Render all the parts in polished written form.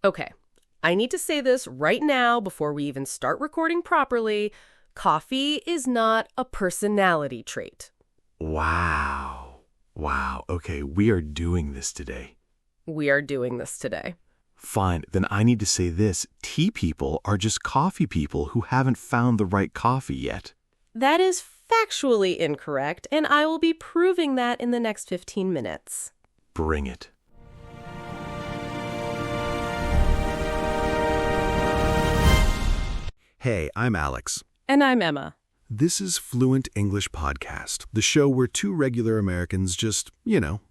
Okay, I need to say this right now before we even start recording properly. Coffee is not a personality trait. Wow. Wow. Okay, we are doing this today. We are doing this today. Fine, then I need to say this. Tea people are just coffee people who haven't found the right coffee yet. That is factually incorrect, and I will be proving that in the next 15 minutes. Bring it. Hey, I'm Alex. And I'm Emma. This is Fluent English Podcast, the show where two regular Americans just,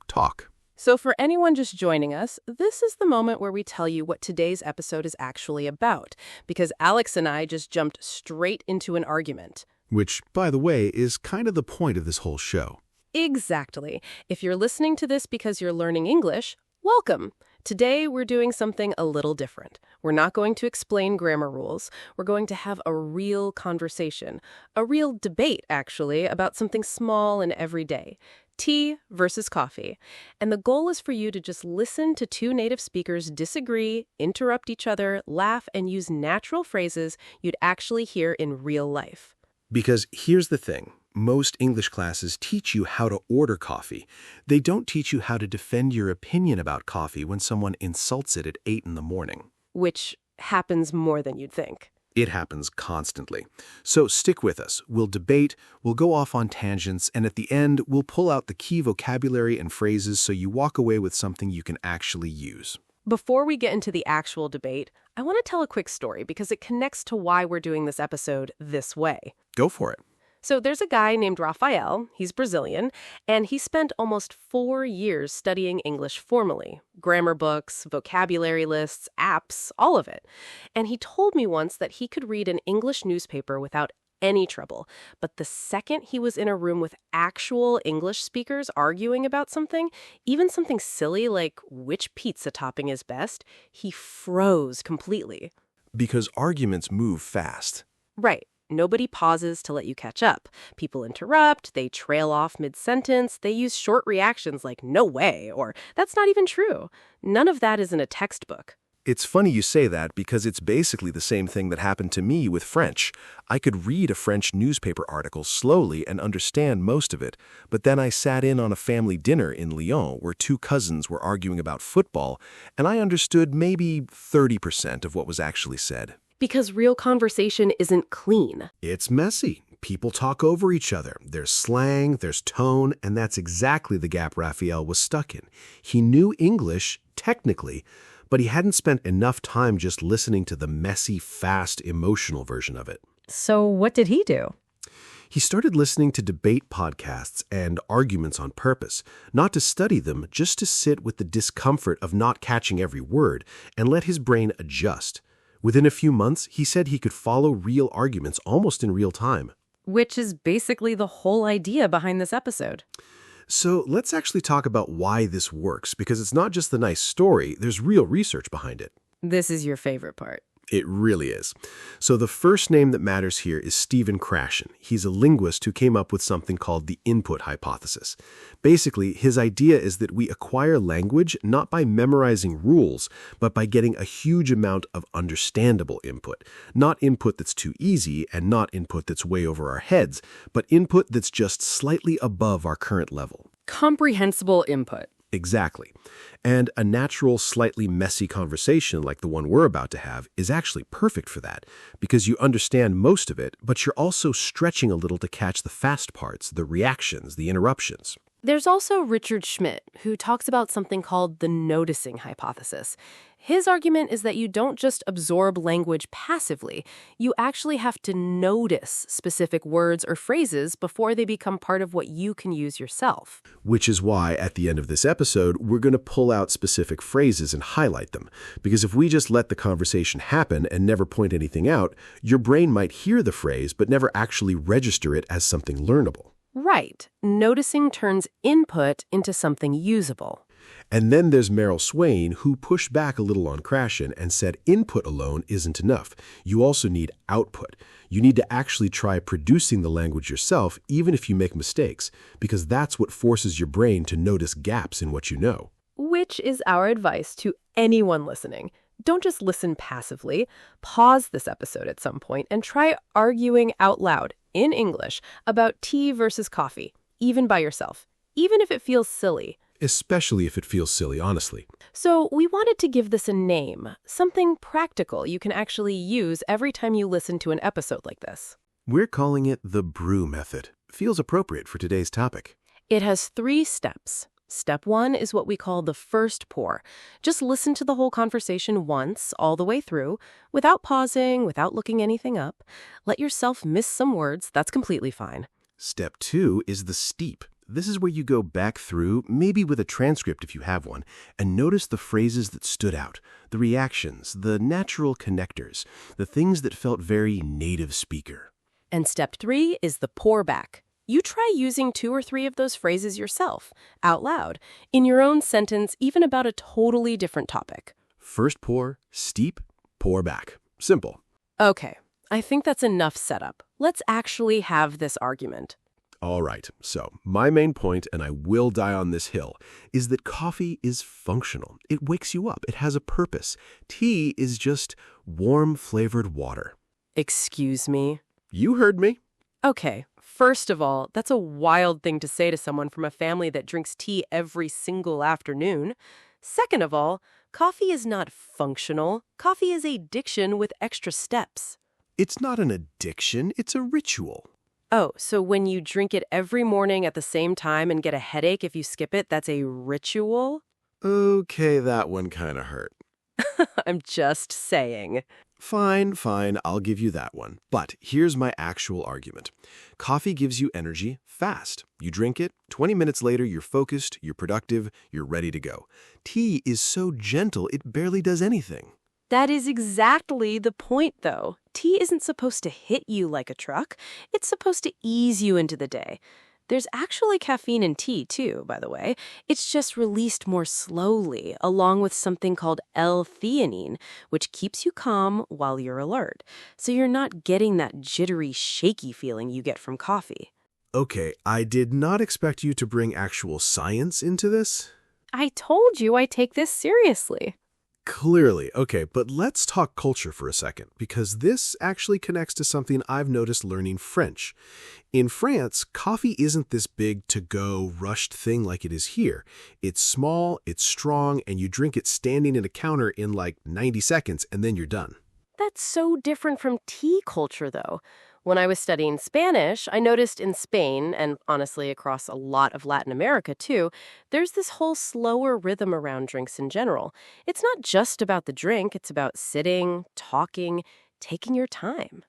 talk. So for anyone just joining us, this is the moment where we tell you what today's episode is actually about, because Alex and I just jumped straight into an argument. Which, by the way, is kind of the point of this whole show. Exactly. If you're listening to this because you're learning English, welcome. Today, we're doing something a little different. We're not going to explain grammar rules. We're going to have a real conversation, a real debate, actually, about something small and everyday. Tea versus coffee. And the goal is for you to just listen to two native speakers disagree, interrupt each other, laugh, and use natural phrases you'd actually hear in real life. Because here's the thing. Most English classes teach you how to order coffee. They don't teach you how to defend your opinion about coffee when someone insults it at 8 in the morning. Which happens more than you'd think. It happens constantly. So stick with us. We'll debate, we'll go off on tangents, and at the end, we'll pull out the key vocabulary and phrases so you walk away with something you can actually use. Before we get into the actual debate, I want to tell a quick story because it connects to why we're doing this episode this way. Go for it. So there's a guy named Rafael, he's Brazilian, and he spent almost 4 years studying English formally. Grammar books, vocabulary lists, apps, all of it. And he told me once that he could read an English newspaper without any trouble. But the second he was in a room with actual English speakers arguing about something, even something silly like which pizza topping is best, he froze completely. Because arguments move fast. Right. Nobody pauses to let you catch up. People interrupt, they trail off mid-sentence, they use short reactions like, no way, or that's not even true. None of that is in a textbook. It's funny you say that because it's basically the same thing that happened to me with French. I could read a French newspaper article slowly and understand most of it, but then I sat in on a family dinner in Lyon where two cousins were arguing about football, and I understood maybe 30% of what was actually said. Because real conversation isn't clean. It's messy. People talk over each other. There's slang, there's tone, and that's exactly the gap Raphael was stuck in. He knew English, technically, but he hadn't spent enough time just listening to the messy, fast, emotional version of it. So what did he do? He started listening to debate podcasts and arguments on purpose, not to study them, just to sit with the discomfort of not catching every word and let his brain adjust. Within a few months, he said he could follow real arguments almost in real time. Which is basically the whole idea behind this episode. So let's actually talk about why this works, because it's not just the nice story, there's real research behind it. This is your favorite part. It really is. So the first name that matters here is Stephen Krashen. He's a linguist who came up with something called the input hypothesis. Basically, his idea is that we acquire language not by memorizing rules, but by getting a huge amount of understandable input. Not input that's too easy and not input that's way over our heads, but input that's just slightly above our current level. Comprehensible input. Exactly. And a natural, slightly messy conversation like the one we're about to have is actually perfect for that, because you understand most of it, but you're also stretching a little to catch the fast parts, the reactions, the interruptions. There's also Richard Schmidt, who talks about something called the noticing hypothesis. His argument is that you don't just absorb language passively. You actually have to notice specific words or phrases before they become part of what you can use yourself. Which is why, at the end of this episode, we're going to pull out specific phrases and highlight them. Because if we just let the conversation happen and never point anything out, your brain might hear the phrase but never actually register it as something learnable. Right. Noticing turns input into something usable. And then there's Meryl Swain, who pushed back a little on Krashen and said input alone isn't enough. You also need output. You need to actually try producing the language yourself, even if you make mistakes, because that's what forces your brain to notice gaps in what you know. Which is our advice to anyone listening. Don't just listen passively. Pause this episode at some point and try arguing out loud in English about tea versus coffee, even by yourself, even if it feels silly. Especially if it feels silly, honestly. So we wanted to give this a name, something practical you can actually use every time you listen to an episode like this. We're calling it the brew method. Feels appropriate for today's topic. It has 3 steps. Step 1 is what we call the first pour. Just listen to the whole conversation once, all the way through, without pausing, without looking anything up. Let yourself miss some words. That's completely fine. Step 2 is the steep. This is where you go back through, maybe with a transcript if you have one, and notice the phrases that stood out, the reactions, the natural connectors, the things that felt very native speaker. And step 3 is the pour back. You try using 2 or 3 of those phrases yourself, out loud, in your own sentence, even about a totally different topic. First pour, steep, pour back. Simple. Okay, I think that's enough setup. Let's actually have this argument. All right, so my main point, and I will die on this hill, is that coffee is functional. It wakes you up. It has a purpose. Tea is just warm, flavored water. Excuse me? You heard me. Okay, first of all, that's a wild thing to say to someone from a family that drinks tea every single afternoon. Second of all, coffee is not functional. Coffee is a diction with extra steps. It's not an addiction, it's a ritual. Oh, so when you drink it every morning at the same time and get a headache if you skip it, that's a ritual? Okay, that one kind of hurt. I'm just saying. Fine, I'll give you that one. But here's my actual argument. Coffee gives you energy fast. You drink it, 20 minutes later you're focused, you're productive, you're ready to go. Tea is so gentle it barely does anything. That is exactly the point, though. Tea isn't supposed to hit you like a truck. It's supposed to ease you into the day. There's actually caffeine in tea, too, by the way. It's just released more slowly, along with something called L-theanine, which keeps you calm while you're alert. So you're not getting that jittery, shaky feeling you get from coffee. Okay, I did not expect you to bring actual science into this. I told you I take this seriously. Clearly. Okay, but let's talk culture for a second, because this actually connects to something I've noticed learning French. In France, coffee isn't this big to-go, rushed thing like it is here. It's small, it's strong, and you drink it standing at a counter in like 90 seconds, and then you're done. That's so different from tea culture, though. When I was studying Spanish, I noticed in Spain, and honestly across a lot of Latin America too, there's this whole slower rhythm around drinks in general. It's not just about the drink, it's about sitting, talking, taking your time.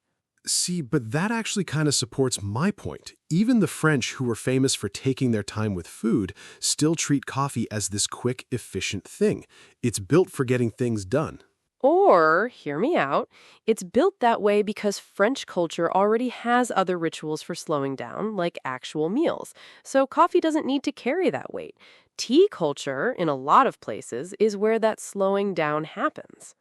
See, but that actually kind of supports my point. Even the French, who were famous for taking their time with food, still treat coffee as this quick, efficient thing. It's built for getting things done. Or, hear me out, it's built that way because French culture already has other rituals for slowing down, like actual meals. So coffee doesn't need to carry that weight. Tea culture, in a lot of places, is where that slowing down happens.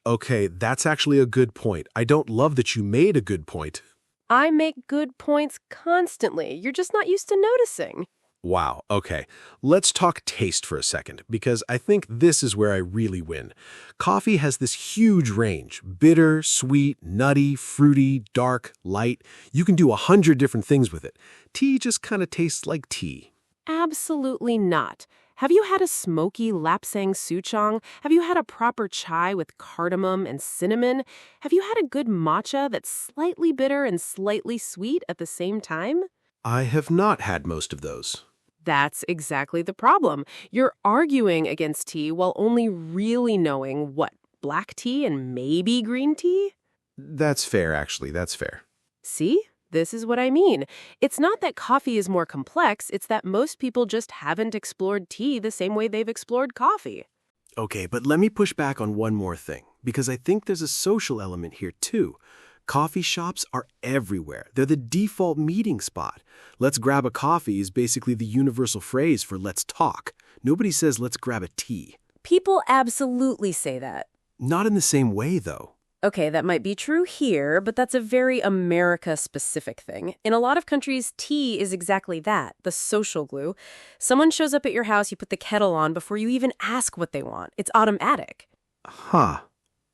Okay, that's actually a good point. I don't love that you made a good point. I make good points constantly. You're just not used to noticing. Wow, okay. Let's talk taste for a second, because I think this is where I really win. Coffee has this huge range: bitter, sweet, nutty, fruity, dark, light. You can do 100 different things with it. Tea just kind of tastes like tea. Absolutely not. Have you had a smoky lapsang souchong? Have you had a proper chai with cardamom and cinnamon? Have you had a good matcha that's slightly bitter and slightly sweet at the same time? I have not had most of those. That's exactly the problem. You're arguing against tea while only really knowing what, black tea and maybe green tea? That's fair, actually. That's fair. See? This is what I mean. It's not that coffee is more complex, it's that most people just haven't explored tea the same way they've explored coffee. Okay, but let me push back on one more thing, because I think there's a social element here too. Coffee shops are everywhere. They're the default meeting spot. Let's grab a coffee is basically the universal phrase for let's talk. Nobody says let's grab a tea. People absolutely say that. Not in the same way, though. Okay, that might be true here, but that's a very America-specific thing. In a lot of countries, tea is exactly that, the social glue. Someone shows up at your house, you put the kettle on before you even ask what they want. It's automatic. Huh.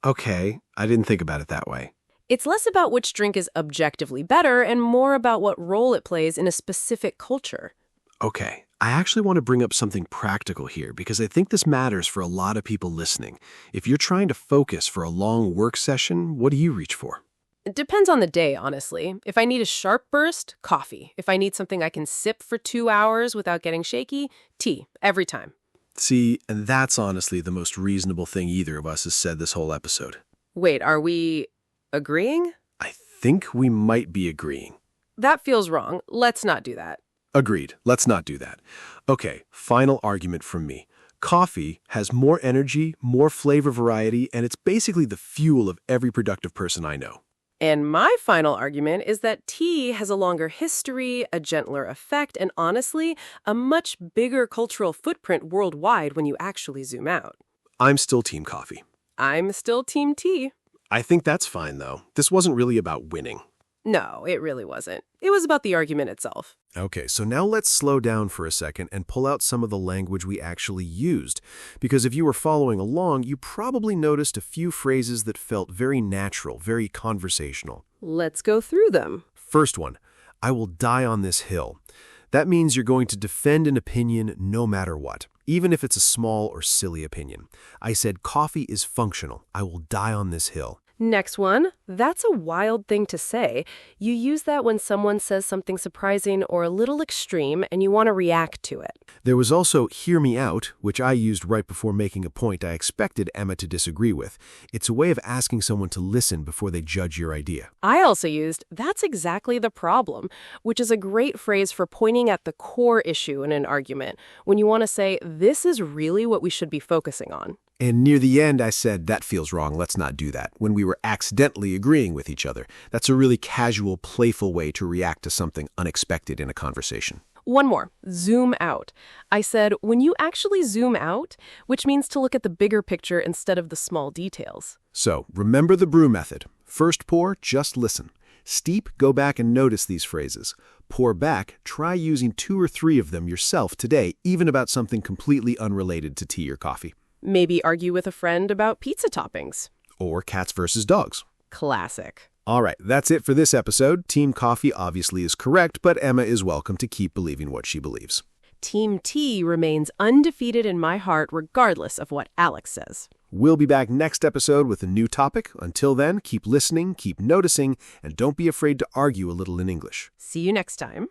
Okay, I didn't think about it that way. It's less about which drink is objectively better and more about what role it plays in a specific culture. Okay, I actually want to bring up something practical here because I think this matters for a lot of people listening. If you're trying to focus for a long work session, what do you reach for? It depends on the day, honestly. If I need a sharp burst, coffee. If I need something I can sip for 2 hours without getting shaky, tea, every time. See, and that's honestly the most reasonable thing either of us has said this whole episode. Wait, are we agreeing? I think we might be agreeing. That feels wrong. Let's not do that. Agreed. Let's not do that. Okay, final argument from me. Coffee has more energy, more flavor variety, and it's basically the fuel of every productive person I know. And my final argument is that tea has a longer history, a gentler effect, and honestly, a much bigger cultural footprint worldwide when you actually zoom out. I'm still team coffee. I'm still team tea. I think that's fine, though. This wasn't really about winning. No, it really wasn't. It was about the argument itself. Okay, so now let's slow down for a second and pull out some of the language we actually used. Because if you were following along, you probably noticed a few phrases that felt very natural, very conversational. Let's go through them. First one, I will die on this hill. That means you're going to defend an opinion no matter what, even if it's a small or silly opinion. I said coffee is functional. I will die on this hill. Next one, that's a wild thing to say. You use that when someone says something surprising or a little extreme and you want to react to it. There was also hear me out, which I used right before making a point I expected Emma to disagree with. It's a way of asking someone to listen before they judge your idea. I also used that's exactly the problem, which is a great phrase for pointing at the core issue in an argument, when you want to say this is really what we should be focusing on. And near the end, I said, that feels wrong, let's not do that, when we were accidentally agreeing with each other. That's a really casual, playful way to react to something unexpected in a conversation. One more, zoom out. I said, when you actually zoom out, which means to look at the bigger picture instead of the small details. So, remember the brew method. First pour, just listen. Steep, go back and notice these phrases. Pour back, try using 2 or 3 of them yourself today, even about something completely unrelated to tea or coffee. Maybe argue with a friend about pizza toppings. Or cats versus dogs. Classic. All right, that's it for this episode. Team Coffee obviously is correct, but Emma is welcome to keep believing what she believes. Team Tea remains undefeated in my heart regardless of what Alex says. We'll be back next episode with a new topic. Until then, keep listening, keep noticing, and don't be afraid to argue a little in English. See you next time.